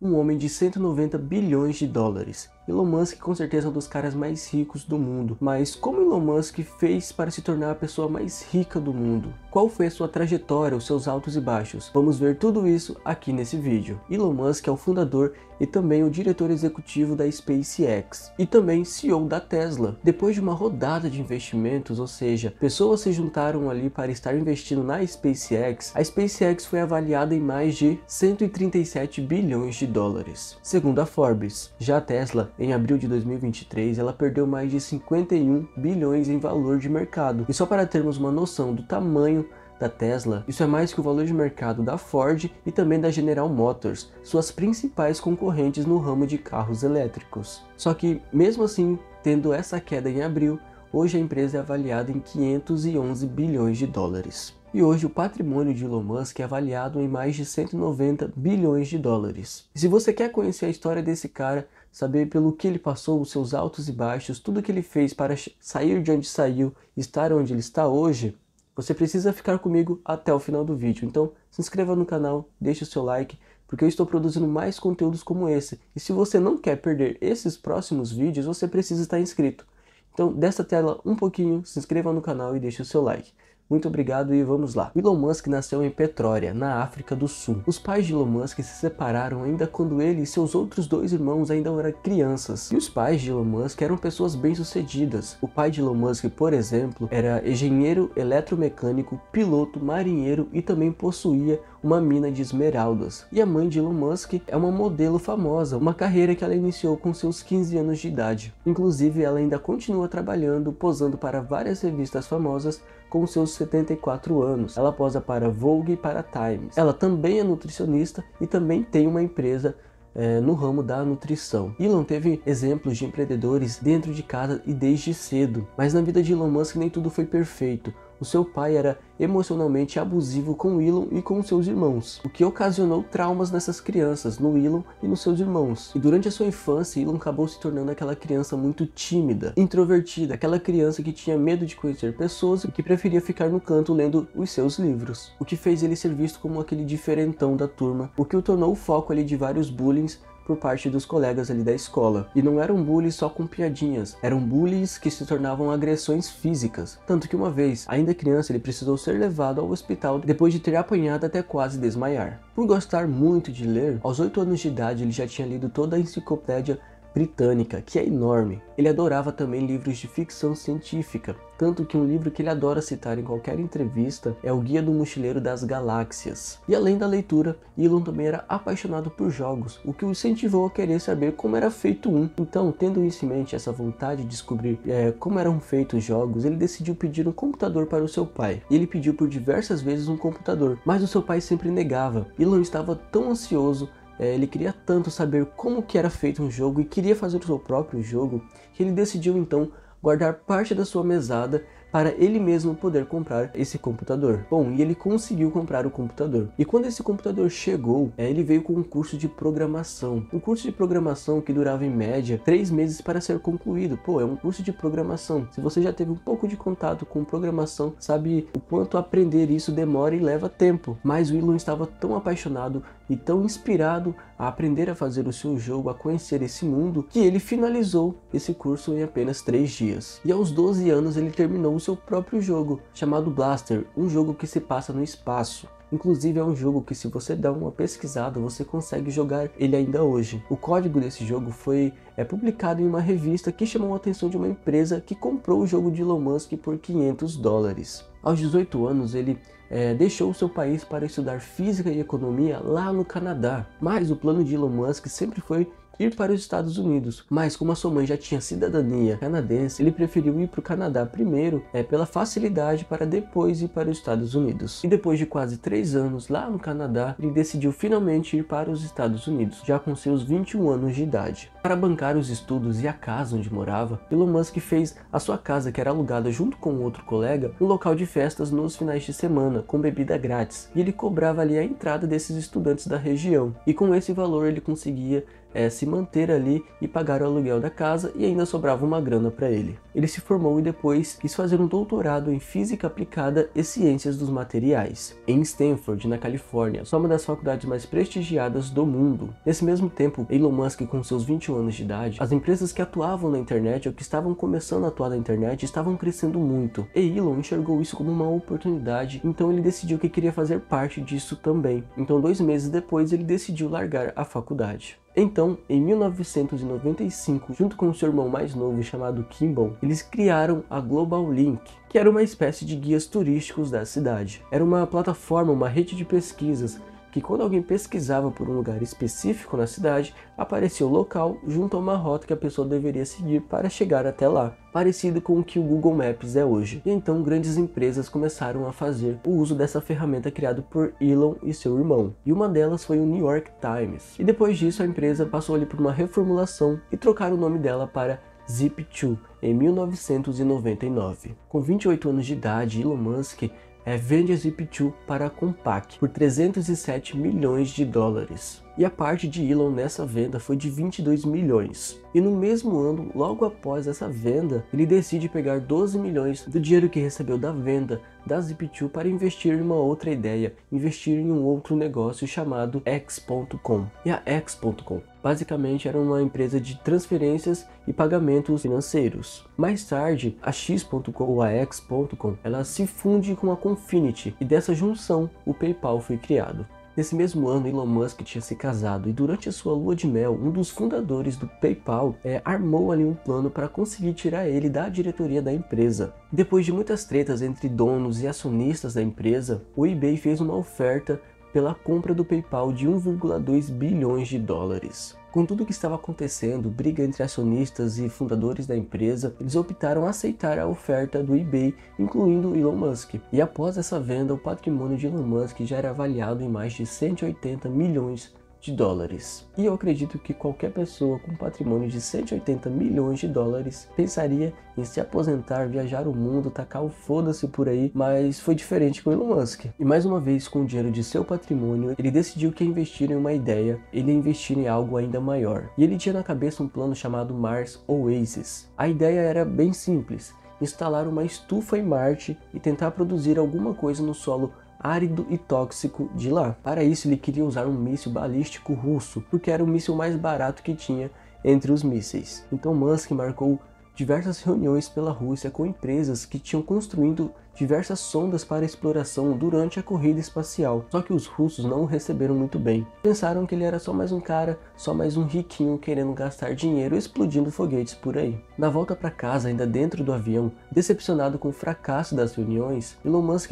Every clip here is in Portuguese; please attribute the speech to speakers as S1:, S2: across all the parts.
S1: um homem de 190 bilhões de dólares. Elon Musk com certeza é um dos caras mais ricos do mundo, mas como Elon Musk fez para se tornar a pessoa mais rica do mundo? Qual foi a sua trajetória, os seus altos e baixos? Vamos ver tudo isso aqui nesse vídeo. Elon Musk é o fundador e também o diretor executivo da SpaceX e também CEO da Tesla. Depois de uma rodada de investimentos, ou seja, pessoas se juntaram ali para estar investindo na SpaceX, a SpaceX foi avaliada em mais de 137 bilhões de dólares, segundo a Forbes. Já a Tesla, em abril de 2023, ela perdeu mais de 51 bilhões em valor de mercado. E só para termos uma noção do tamanho da Tesla, isso é mais que o valor de mercado da Ford e também da General Motors, suas principais concorrentes no ramo de carros elétricos. Só que, mesmo assim, tendo essa queda em abril, hoje a empresa é avaliada em 511 bilhões de dólares. E hoje o patrimônio de Elon Musk é avaliado em mais de 190 bilhões de dólares. E se você quer conhecer a história desse cara, saber pelo que ele passou, os seus altos e baixos, tudo que ele fez para sair de onde saiu e estar onde ele está hoje, você precisa ficar comigo até o final do vídeo. Então se inscreva no canal, deixe o seu like, porque eu estou produzindo mais conteúdos como esse. E se você não quer perder esses próximos vídeos, você precisa estar inscrito. Então desce a tela um pouquinho, se inscreva no canal e deixe o seu like. Muito obrigado e vamos lá. Elon Musk nasceu em Petrória, na África do Sul. Os pais de Elon Musk se separaram ainda quando ele e seus outros dois irmãos ainda eram crianças. E os pais de Elon Musk eram pessoas bem-sucedidas. O pai de Elon Musk, por exemplo, era engenheiro eletromecânico, piloto, marinheiro e também possuía uma mina de esmeraldas. E a mãe de Elon Musk é uma modelo famosa, uma carreira que ela iniciou com seus 15 anos de idade. Inclusive, ela ainda continua trabalhando, posando para várias revistas famosas com seus 74 anos. Ela posa para Vogue e para Times. Ela também é nutricionista e também tem uma empresa no ramo da nutrição. Elon teve exemplos de empreendedores dentro de casa e desde cedo, mas na vida de Elon Musk nem tudo foi perfeito. O seu pai era emocionalmente abusivo com Elon e com seus irmãos, o que ocasionou traumas nessas crianças, no Elon e nos seus irmãos. E durante a sua infância, Elon acabou se tornando aquela criança muito tímida, introvertida, aquela criança que tinha medo de conhecer pessoas e que preferia ficar no canto lendo os seus livros, o que fez ele ser visto como aquele diferentão da turma, o que o tornou o foco ali de vários bullying por parte dos colegas ali da escola. E não eram bullies só com piadinhas, eram bullies que se tornavam agressões físicas. Tanto que uma vez, ainda criança, ele precisou ser levado ao hospital depois de ter apanhado até quase desmaiar. Por gostar muito de ler, aos 8 anos de idade ele já tinha lido toda a enciclopédia britânica, que é enorme. Ele adorava também livros de ficção científica, tanto que um livro que ele adora citar em qualquer entrevista é o Guia do Mochileiro das Galáxias. E além da leitura, Elon também era apaixonado por jogos, o que o incentivou a querer saber como era feito um. Então, tendo isso em mente, essa vontade de descobrir como eram feitos jogos, ele decidiu pedir um computador para o seu pai. E ele pediu por diversas vezes um computador, mas o seu pai sempre negava. Elon estava tão ansioso, ele queria tanto saber como que era feito um jogo e queria fazer o seu próprio jogo, que ele decidiu então guardar parte da sua mesada para ele mesmo poder comprar esse computador. Bom, e ele conseguiu comprar o computador. E quando esse computador chegou, ele veio com um curso de programação. Um curso de programação que durava em média 3 meses para ser concluído. Pô, é um curso de programação. Se você já teve um pouco de contato com programação, sabe o quanto aprender isso demora e leva tempo. Mas o Elon estava tão apaixonado e tão inspirado a aprender a fazer o seu jogo, a conhecer esse mundo, que ele finalizou esse curso em apenas 3 dias. E aos 12 anos ele terminou o seu próprio jogo, chamado Blaster, um jogo que se passa no espaço. Inclusive é um jogo que, se você dá uma pesquisada, você consegue jogar ele ainda hoje. O código desse jogo foi publicado em uma revista que chamou a atenção de uma empresa que comprou o jogo de Elon Musk por 500 dólares. Aos 18 anos ele deixou o seu país para estudar física e economia lá no Canadá. Mas o plano de Elon Musk sempre foi ir para os Estados Unidos, mas como a sua mãe já tinha cidadania canadense, ele preferiu ir para o Canadá primeiro, pela facilidade, para depois ir para os Estados Unidos. E depois de quase 3 anos lá no Canadá, ele decidiu finalmente ir para os Estados Unidos, já com seus 21 anos de idade. Para bancar os estudos e a casa onde morava, Elon Musk fez a sua casa, que era alugada junto com outro colega, um local de festas nos finais de semana, com bebida grátis, e ele cobrava ali a entrada desses estudantes da região, e com esse valor ele conseguia se manter ali e pagar o aluguel da casa, e ainda sobrava uma grana para ele. Ele se formou e depois quis fazer um doutorado em Física Aplicada e Ciências dos Materiais, em Stanford, na Califórnia, só uma das faculdades mais prestigiadas do mundo. Nesse mesmo tempo, Elon Musk, com seus 21 anos de idade, as empresas que atuavam na internet ou que estavam começando a atuar na internet estavam crescendo muito, e Elon enxergou isso como uma oportunidade, então ele decidiu que queria fazer parte disso também. Então 2 meses depois ele decidiu largar a faculdade. Então, em 1995, junto com seu irmão mais novo chamado Kimball, eles criaram a Global Link, que era uma espécie de guias turísticos da cidade. Era uma plataforma, uma rede de pesquisas, que quando alguém pesquisava por um lugar específico na cidade, aparecia o local junto a uma rota que a pessoa deveria seguir para chegar até lá, parecido com o que o Google Maps é hoje. E então grandes empresas começaram a fazer o uso dessa ferramenta criada por Elon e seu irmão, e uma delas foi o New York Times. E depois disso a empresa passou ali por uma reformulação e trocaram o nome dela para Zip2 em 1999. Com 28 anos de idade, Elon Musk vende a Zip2 para a Compaq por 307 milhões de dólares. E a parte de Elon nessa venda foi de 22 milhões. E no mesmo ano, logo após essa venda, ele decide pegar 12 milhões do dinheiro que recebeu da venda da Zip2 para investir em uma outra ideia, investir em um outro negócio chamado X.com. E a X.com basicamente era uma empresa de transferências e pagamentos financeiros. Mais tarde, a X.com ou a X.com, ela se funde com a Confinity, e dessa junção o PayPal foi criado. Nesse mesmo ano, Elon Musk tinha se casado, e durante a sua lua de mel, um dos fundadores do PayPal armou ali um plano para conseguir tirar ele da diretoria da empresa. Depois de muitas tretas entre donos e acionistas da empresa, o eBay fez uma oferta pela compra do PayPal de 1,2 bilhões de dólares. Com tudo o que estava acontecendo, briga entre acionistas e fundadores da empresa, eles optaram aceitar a oferta do eBay, incluindo Elon Musk. E após essa venda, o patrimônio de Elon Musk já era avaliado em mais de 180 milhões de dólares. E eu acredito que qualquer pessoa com patrimônio de 180 milhões de dólares pensaria em se aposentar, viajar o mundo, tacar o foda-se por aí, mas foi diferente com Elon Musk. E mais uma vez, com o dinheiro de seu patrimônio, ele decidiu que ia investir em uma ideia, ele ia investir em algo ainda maior. E ele tinha na cabeça um plano chamado Mars Oasis. A ideia era bem simples: instalar uma estufa em Marte e tentar produzir alguma coisa no solo árido e tóxico de lá. Para isso ele queria usar um míssil balístico russo, porque era o míssil mais barato que tinha entre os mísseis. Então Musk marcou diversas reuniões pela Rússia com empresas que tinham construído diversas sondas para exploração durante a corrida espacial. Só que os russos não o receberam muito bem. Pensaram que ele era só mais um cara, só mais um riquinho querendo gastar dinheiro explodindo foguetes por aí. Na volta para casa, ainda dentro do avião, decepcionado com o fracasso das reuniões, Elon Musk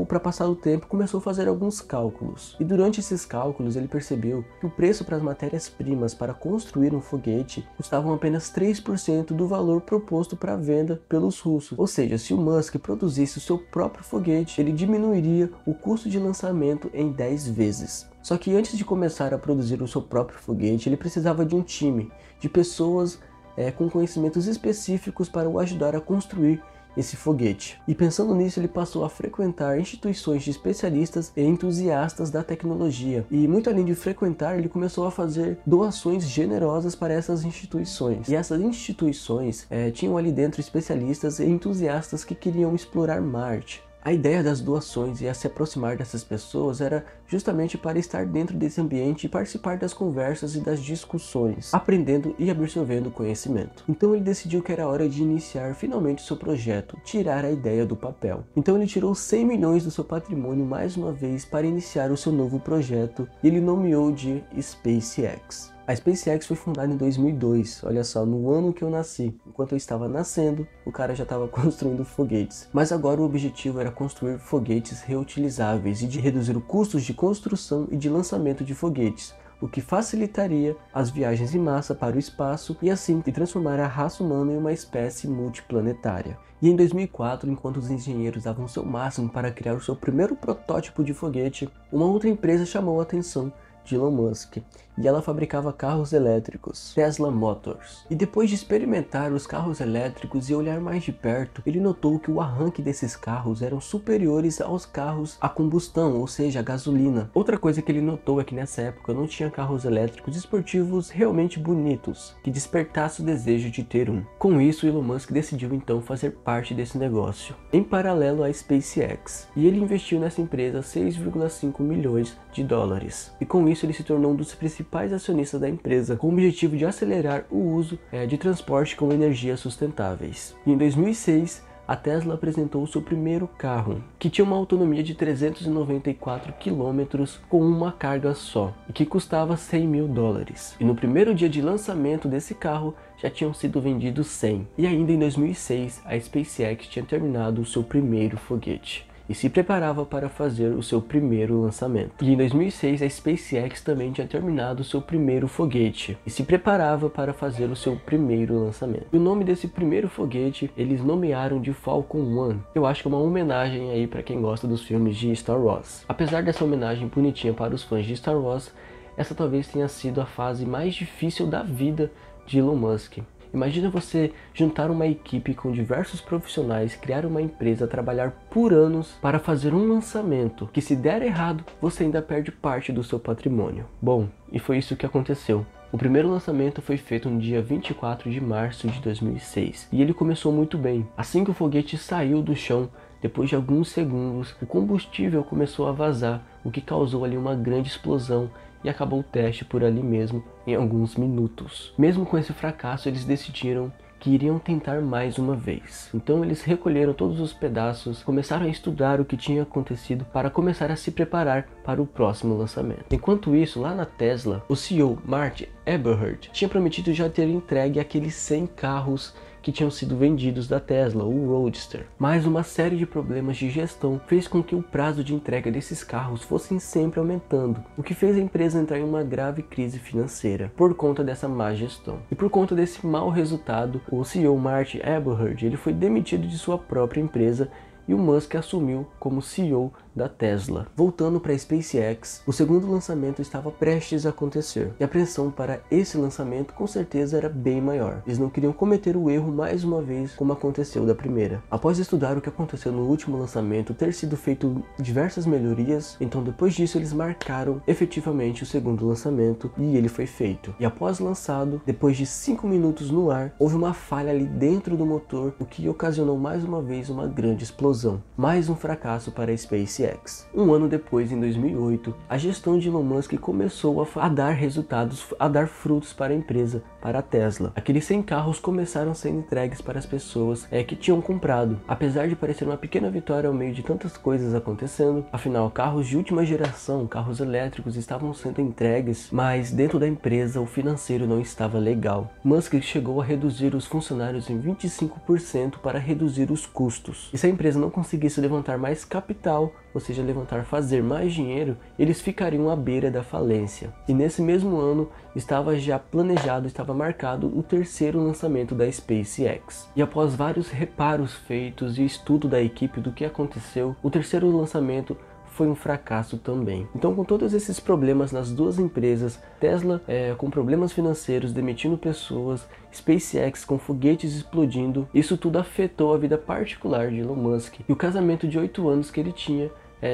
S1: para passar o tempo, começou a fazer alguns cálculos. E durante esses cálculos ele percebeu que o preço para as matérias-primas para construir um foguete custavam apenas 3% do valor proposto para venda pelos russos. Ou seja, se o Musk produzisse o seu próprio foguete, ele diminuiria o custo de lançamento em 10 vezes. Só que antes de começar a produzir o seu próprio foguete, ele precisava de um time, de pessoas com conhecimentos específicos para o ajudar a construir esse foguete. E pensando nisso, ele passou a frequentar instituições de especialistas e entusiastas da tecnologia. E muito além de frequentar, ele começou a fazer doações generosas para essas instituições. E essas instituições tinham ali dentro especialistas e entusiastas que queriam explorar Marte. A ideia das doações e a se aproximar dessas pessoas era justamente para estar dentro desse ambiente e participar das conversas e das discussões, aprendendo e absorvendo conhecimento. Então ele decidiu que era hora de iniciar finalmente o seu projeto, tirar a ideia do papel. Então ele tirou 100 milhões do seu patrimônio mais uma vez para iniciar o seu novo projeto, e ele nomeou de SpaceX. A SpaceX foi fundada em 2002, olha só, no ano que eu nasci. Enquanto eu estava nascendo, o cara já estava construindo foguetes. Mas agora o objetivo era construir foguetes reutilizáveis e de reduzir os custos de construção e de lançamento de foguetes, o que facilitaria as viagens em massa para o espaço e assim transformar a raça humana em uma espécie multiplanetária. E em 2004, enquanto os engenheiros davam o seu máximo para criar o seu primeiro protótipo de foguete, uma outra empresa chamou a atenção de Elon Musk. e ela fabricava carros elétricos, Tesla Motors. E depois de experimentar os carros elétricos e olhar mais de perto, ele notou que o arranque desses carros eram superiores aos carros a combustão, ou seja, a gasolina. Outra coisa que ele notou é que nessa época não tinha carros elétricos esportivos realmente bonitos, que despertasse o desejo de ter um. Com isso, Elon Musk decidiu então fazer parte desse negócio, em paralelo à SpaceX, e ele investiu nessa empresa 6,5 milhões de dólares. E com isso ele se tornou um dos principais acionistas da empresa, com o objetivo de acelerar o uso de transporte com energias sustentáveis. E em 2006, a Tesla apresentou seu primeiro carro, que tinha uma autonomia de 394 km com uma carga só, e que custava 100 mil dólares. E no primeiro dia de lançamento desse carro, já tinham sido vendidos 100. E ainda em 2006, a SpaceX tinha terminado o seu primeiro foguete e se preparava para fazer o seu primeiro lançamento. E em 2006 a SpaceX também tinha terminado o seu primeiro foguete e se preparava para fazer o seu primeiro lançamento. E o nome desse primeiro foguete eles nomearam de Falcon 1. Eu acho que é uma homenagem aí para quem gosta dos filmes de Star Wars. Apesar dessa homenagem bonitinha para os fãs de Star Wars, essa talvez tenha sido a fase mais difícil da vida de Elon Musk. Imagina você juntar uma equipe com diversos profissionais, criar uma empresa, trabalhar por anos para fazer um lançamento que, se der errado, você ainda perde parte do seu patrimônio. Bom, e foi isso que aconteceu. O primeiro lançamento foi feito no dia 24 de março de 2006 e ele começou muito bem. Assim que o foguete saiu do chão, depois de alguns segundos, o combustível começou a vazar, o que causou ali uma grande explosão e acabou o teste por ali mesmo em alguns minutos. Mesmo com esse fracasso, eles decidiram que iriam tentar mais uma vez. Então eles recolheram todos os pedaços, começaram a estudar o que tinha acontecido para começar a se preparar para o próximo lançamento. Enquanto isso, lá na Tesla, o CEO Martin Eberhard tinha prometido já ter entregue aqueles 100 carros que tinham sido vendidos da Tesla, o Roadster. Mas uma série de problemas de gestão fez com que o prazo de entrega desses carros fossem sempre aumentando, o que fez a empresa entrar em uma grave crise financeira por conta dessa má gestão. E por conta desse mau resultado, o CEO Martin Eberhard ele foi demitido de sua própria empresa e o Musk assumiu como CEO da Tesla. Voltando para a SpaceX, o segundo lançamento estava prestes a acontecer e a pressão para esse lançamento com certeza era bem maior. Eles não queriam cometer o erro mais uma vez como aconteceu da primeira. Após estudar o que aconteceu no último lançamento, ter sido feito diversas melhorias, então depois disso eles marcaram efetivamente o segundo lançamento e ele foi feito. E após lançado, depois de 5 minutos no ar, houve uma falha ali dentro do motor, o que ocasionou mais uma vez uma grande explosão. Mais um fracasso para a SpaceX. Um ano depois, em 2008, a gestão de Elon Musk começou a dar resultados, a dar frutos para a empresa, para a Tesla. Aqueles 100 carros começaram a ser entregues para as pessoas que tinham comprado. Apesar de parecer uma pequena vitória ao meio de tantas coisas acontecendo, afinal, carros de última geração, carros elétricos estavam sendo entregues, mas dentro da empresa o financeiro não estava legal. Musk chegou a reduzir os funcionários em 25% para reduzir os custos. E se a empresa não conseguisse levantar mais capital, ou seja, fazer mais dinheiro, eles ficariam à beira da falência. E nesse mesmo ano estava já planejado, estava marcado o terceiro lançamento da SpaceX. E após vários reparos feitos e estudo da equipe do que aconteceu, o terceiro lançamento foi um fracasso também. Então, com todos esses problemas nas duas empresas, Tesla com problemas financeiros, demitindo pessoas, SpaceX com foguetes explodindo, isso tudo afetou a vida particular de Elon Musk. E o casamento de 8 anos que ele tinha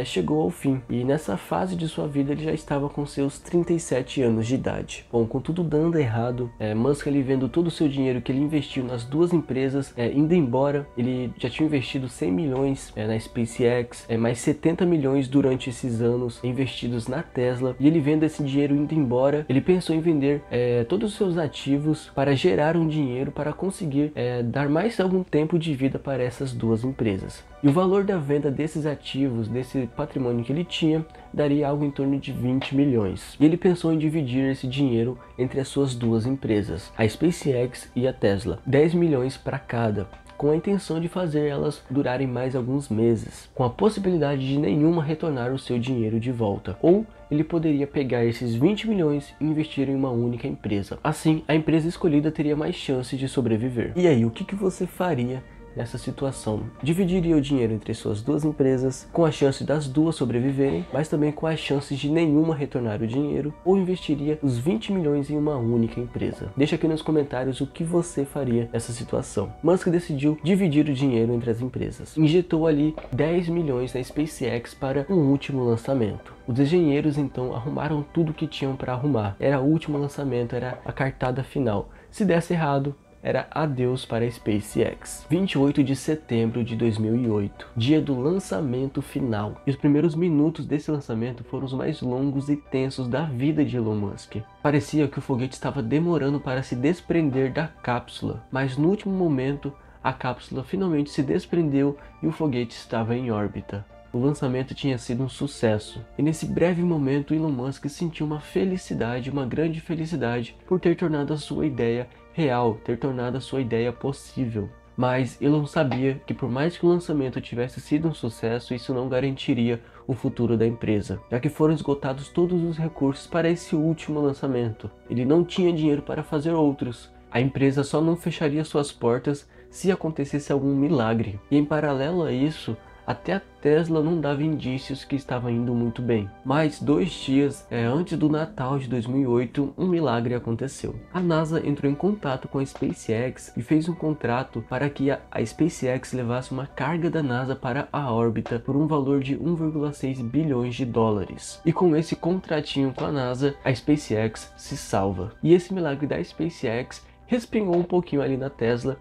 S1: chegou ao fim, e nessa fase de sua vida ele já estava com seus 37 anos de idade. Bom, com tudo dando errado, Musk ele vendo todo o seu dinheiro que ele investiu nas duas empresas indo embora. Ele já tinha investido 100 milhões na SpaceX, mais 70 milhões durante esses anos investidos na Tesla, e ele vendo esse dinheiro indo embora, ele pensou em vender todos os seus ativos para gerar um dinheiro para conseguir dar mais algum tempo de vida para essas duas empresas. E o valor da venda desses ativos, desse patrimônio que ele tinha, daria algo em torno de 20 milhões. E ele pensou em dividir esse dinheiro entre as suas duas empresas, a SpaceX e a Tesla, 10 milhões para cada, com a intenção de fazer elas durarem mais alguns meses, com a possibilidade de nenhuma retornar o seu dinheiro de volta. Ou ele poderia pegar esses 20 milhões e investir em uma única empresa. Assim, a empresa escolhida teria mais chances de sobreviver. E aí, o que você faria nessa situação? Dividiria o dinheiro entre suas duas empresas, com a chance das duas sobreviverem, mas também com as chances de nenhuma retornar o dinheiro, ou investiria os 20 milhões em uma única empresa? Deixa aqui nos comentários o que você faria nessa situação. Musk decidiu dividir o dinheiro entre as empresas. Injetou ali 10 milhões na SpaceX para um último lançamento. Os engenheiros então arrumaram tudo que tinham para arrumar. Era o último lançamento, era a cartada final. Se desse errado, era adeus para a SpaceX. 28 de setembro de 2008, dia do lançamento final. E os primeiros minutos desse lançamento foram os mais longos e tensos da vida de Elon Musk. Parecia que o foguete estava demorando para se desprender da cápsula, mas no último momento a cápsula finalmente se desprendeu e o foguete estava em órbita. O lançamento tinha sido um sucesso, e nesse breve momento Elon Musk sentiu uma felicidade, uma grande felicidade, por ter tornado a sua ideia real, ter tornado a sua ideia possível. Mas Elon sabia que por mais que o lançamento tivesse sido um sucesso, isso não garantiria o futuro da empresa, já que foram esgotados todos os recursos para esse último lançamento. Ele não tinha dinheiro para fazer outros. A empresa só não fecharia suas portas se acontecesse algum milagre. E em paralelo a isso, até a Tesla não dava indícios que estava indo muito bem. Mas 2 dias antes do Natal de 2008, um milagre aconteceu. A NASA entrou em contato com a SpaceX e fez um contrato para que a SpaceX levasse uma carga da NASA para a órbita por um valor de 1,6 bilhões de dólares. E com esse contratinho com a NASA, a SpaceX se salva. E esse milagre da SpaceX respingou um pouquinho ali na Tesla,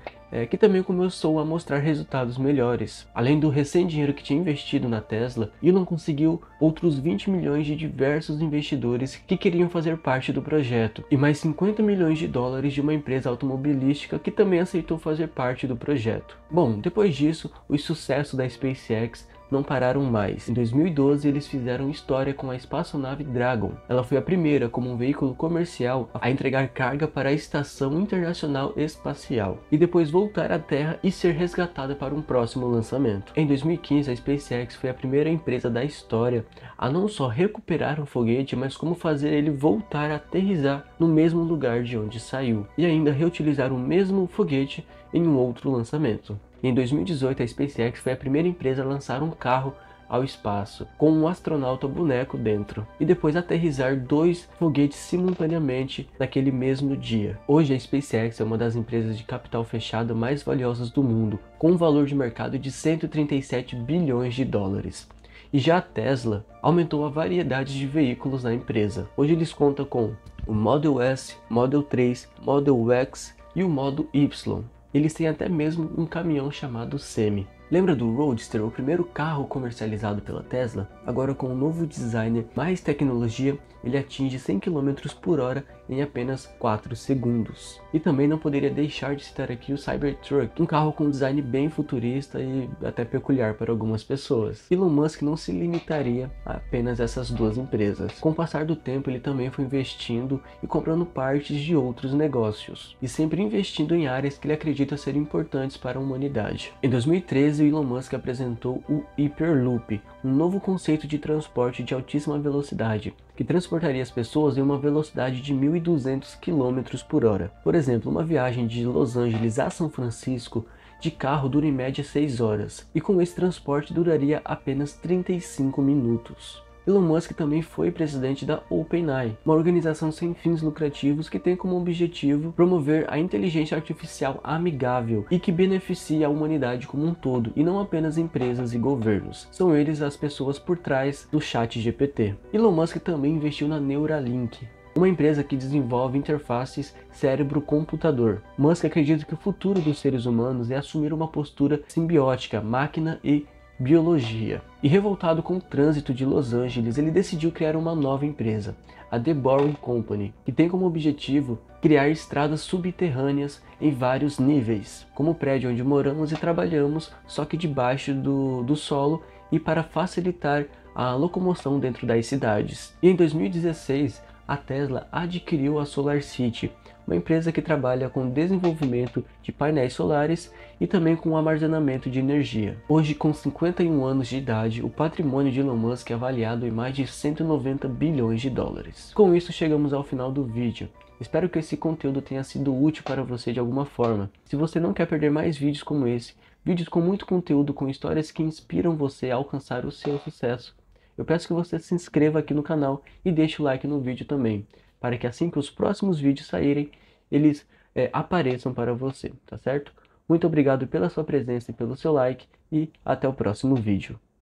S1: que também começou a mostrar resultados melhores. Além do recém-dinheiro que tinha investido na Tesla, Elon conseguiu outros 20 milhões de diversos investidores que queriam fazer parte do projeto, e mais 50 milhões de dólares de uma empresa automobilística que também aceitou fazer parte do projeto. Bom, depois disso, o sucesso da SpaceX não pararam mais. Em 2012, eles fizeram história com a espaçonave Dragon. Ela foi a primeira, como um veículo comercial, a entregar carga para a Estação Internacional Espacial, e depois voltar à Terra e ser resgatada para um próximo lançamento. Em 2015, a SpaceX foi a primeira empresa da história a não só recuperar um foguete, mas como fazer ele voltar a aterrissar no mesmo lugar de onde saiu, e ainda reutilizar o mesmo foguete em um outro lançamento. Em 2018, a SpaceX foi a primeira empresa a lançar um carro ao espaço, com um astronauta boneco dentro, e depois aterrissar 2 foguetes simultaneamente naquele mesmo dia. Hoje a SpaceX é uma das empresas de capital fechado mais valiosas do mundo, com um valor de mercado de 137 bilhões de dólares. E já a Tesla aumentou a variedade de veículos na empresa. Hoje eles contam com o Model S, Model 3, Model X e o Model Y. Eles têm até mesmo um caminhão chamado Semi. Lembra do Roadster, o primeiro carro comercializado pela Tesla? Agora com um novo design, mais tecnologia, ele atinge 100 km por hora em apenas 4 segundos. E também não poderia deixar de citar aqui o Cybertruck, um carro com um design bem futurista e até peculiar para algumas pessoas. Elon Musk não se limitaria a apenas essas 2 empresas. Com o passar do tempo, ele também foi investindo e comprando partes de outros negócios, e sempre investindo em áreas que ele acredita ser importantes para a humanidade. Em 2013, o Elon Musk apresentou o Hyperloop, um novo conceito de transporte de altíssima velocidade, que transportaria as pessoas em uma velocidade de 1.200 km por hora. Por exemplo, uma viagem de Los Angeles a São Francisco de carro dura em média 6 horas, e com esse transporte duraria apenas 35 minutos. Elon Musk também foi presidente da OpenAI, uma organização sem fins lucrativos que tem como objetivo promover a inteligência artificial amigável e que beneficia a humanidade como um todo, e não apenas empresas e governos. São eles as pessoas por trás do ChatGPT. Elon Musk também investiu na Neuralink, uma empresa que desenvolve interfaces cérebro-computador. Musk acredita que o futuro dos seres humanos é assumir uma postura simbiótica, máquina e biologia. E revoltado com o trânsito de Los Angeles, ele decidiu criar uma nova empresa, a The Boring Company, que tem como objetivo criar estradas subterrâneas em vários níveis, como o prédio onde moramos e trabalhamos, só que debaixo do solo, e para facilitar a locomoção dentro das cidades. E em 2016, a Tesla adquiriu a SolarCity, uma empresa que trabalha com desenvolvimento de painéis solares e também com armazenamento de energia. Hoje, com 51 anos de idade, o patrimônio de Elon Musk é avaliado em mais de 190 bilhões de dólares. Com isso, chegamos ao final do vídeo. Espero que esse conteúdo tenha sido útil para você de alguma forma. Se você não quer perder mais vídeos como esse, vídeos com muito conteúdo, com histórias que inspiram você a alcançar o seu sucesso, eu peço que você se inscreva aqui no canal e deixe o like no vídeo também, para que assim que os próximos vídeos saírem, eles apareçam para você, tá certo? Muito obrigado pela sua presença e pelo seu like e até o próximo vídeo.